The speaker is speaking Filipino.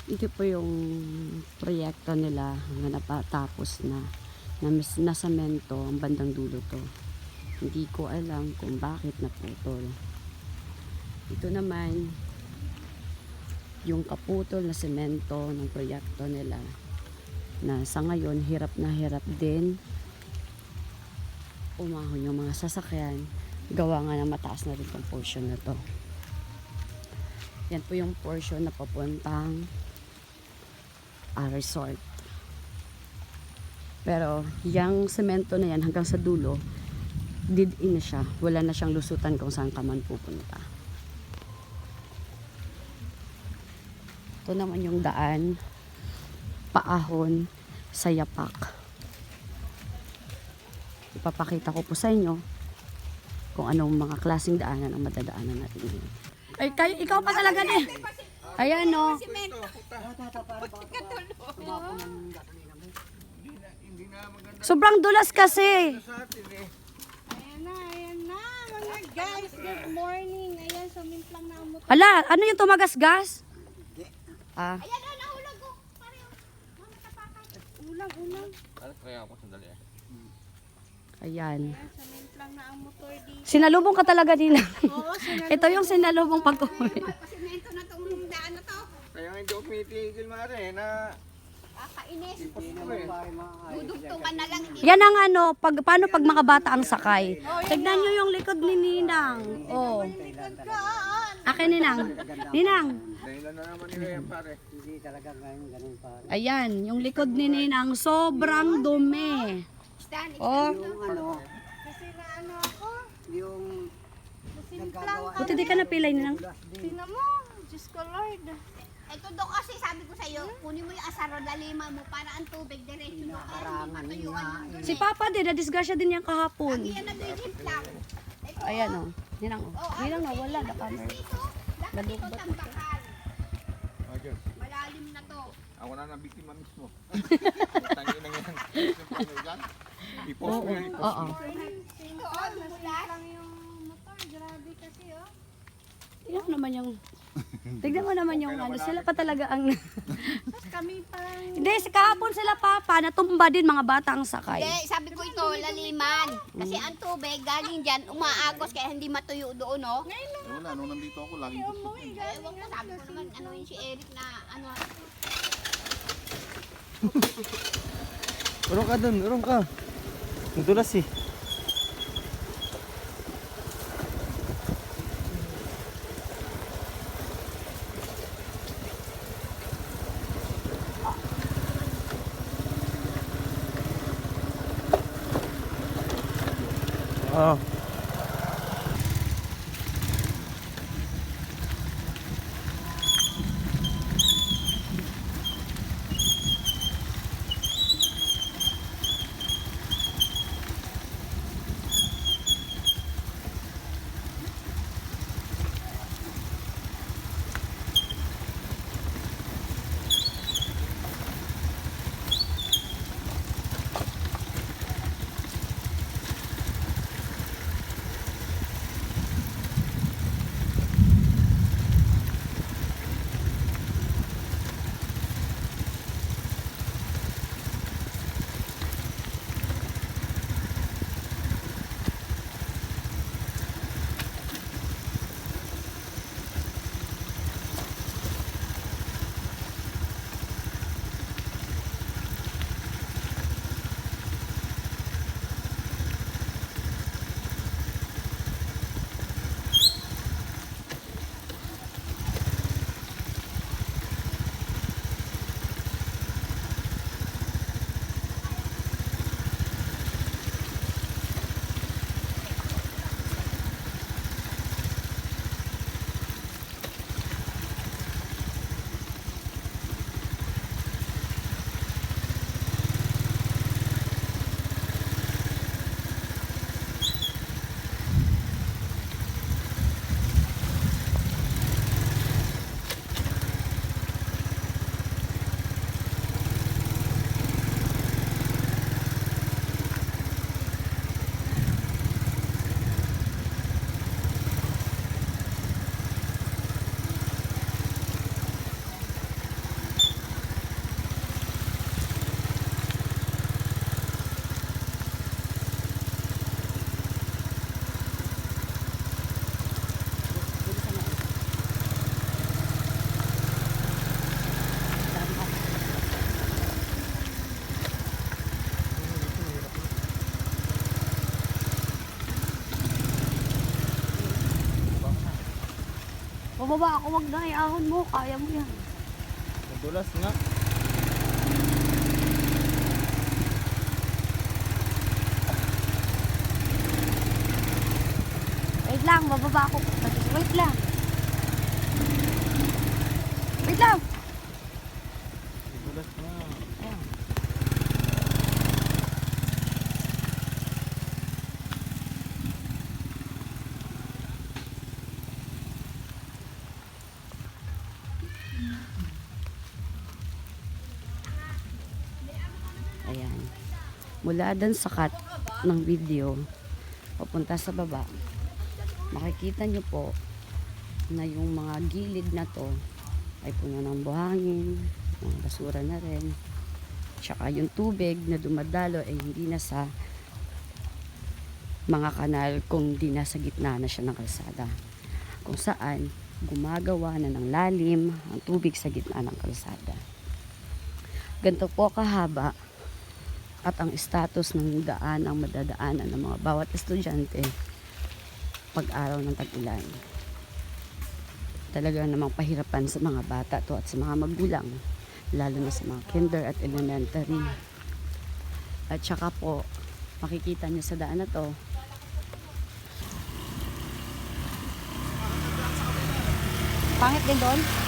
Ito po yung proyekto nila na napatapos na semento ang bandang dulo to. Hindi ko alam kung bakit naputol. Ito naman yung kaputol na semento ng proyekto nila na sa ngayon hirap na hirap din umahon yung mga sasakyan, gawa nga ng mataas na rin yung portion na to. Yan po yung portion na papuntang resort. Pero yung semento na yan hanggang sa dulo, dead in na siya. Wala na siyang lusutan kung saan ka man pupunta. Ito naman yung daan paahon sa Yapak. Ipapakita ko po sa inyo kung anong mga klaseng daanan ang madadaanan natin ngayon. Ay, kayo, ikaw pa talaga eh. Ayan, no. Sobrang dulas kasi. Ayan na, mga guys. Good morning. Ayan, sumimplang na ang motor. Hala, ano yung tumagas-gas? Ah, Ayan na, nahulog ko. Pareho. Mga tapakan. Ulang. Kaya ako sandali eh. ayan. Ayan, sumimplang na ang motor dito. Sinalubong ka talaga nila. Oo, Ito yung sinalubong pag-uwi. Pasimento na itong daan na to. Kaya nga hindi ako tumitigil mare na Kakainis. ipos ko eh. Dudugtungan na lang. Yan ang ano, paano pag mga bata ang sakay. Tignan nyo yung likod ni Ninang. Oh. Akin Ninang. Ninang. Dahilan na naman nila yan pare. Ayan, yung likod ni Ninang sobrang dumi. Stan, Oh, kasi na ano ako. Yung Sumimplang ka. buti di ka napilay Ninang. Tingnan mo. Diyos ko Lord. Ito do kasi sabi ko sa'yo, kunin mo yung asaro, lalima mo para ang tubig diretso mo. Para hindi matuyuan yung doon. Si Papa din, na-disgrasya din yan kahapon. Yan ang legit lang. Ito, Ayan oh. Ninang oh. Ninang nawala na camera. dito. Dapat ito tambakan. Okay. Malalim na to. Ako na nabiktima mismo. Tangin na yan. Yung pano dyan. Ipos mo yan. Ipos Oo. mo. Ito, mula lang yung motor. Grabe kasi, oh. Tignan mo naman yung tignan mo naman yung ano, sila pa talaga ang Tapos kami parang... hindi, sa kahapon sila Papa, natumba din mga bata ang sakay. Hindi, sabi ko ito, laliman. Kasi ang tubig galing dyan, umaagos kaya hindi matuyo doon, no? Wala, nung nandito ako, laging gusto ko. Ewan ko, sabi ko naman, ano yun si Eric na, ano, Urong ka dun, urong ka. Nadulas eh. Oh. Bababa ako, wag na, iahon mo, kaya mo yan. Madulas nga. Wait lang, bababa ako. Wait lang. Wait lang. Madulas nga. Ayan. Ayan. Mula dun sa cut ng video, papunta sa baba, makikita nyo po na yung mga gilid na to ay puno ng buhangin, mga basura na rin. Tsaka yung tubig na dumadalo ay hindi na sa mga kanal, kung di na sa gitna na siya ng kalsada. Kung saan gumagawa na ng lalim ang tubig sa gitna ng kalsada. Ganito po kahaba at ang status ng daan ang madadaanan ng mga bawat estudyante pag araw ng tag-ulan. Talaga namang pahirapan sa mga bata to at sa mga magulang, lalo na sa mga kinder at elementary. At saka po, makikita nyo sa daan na to, pangit din doon.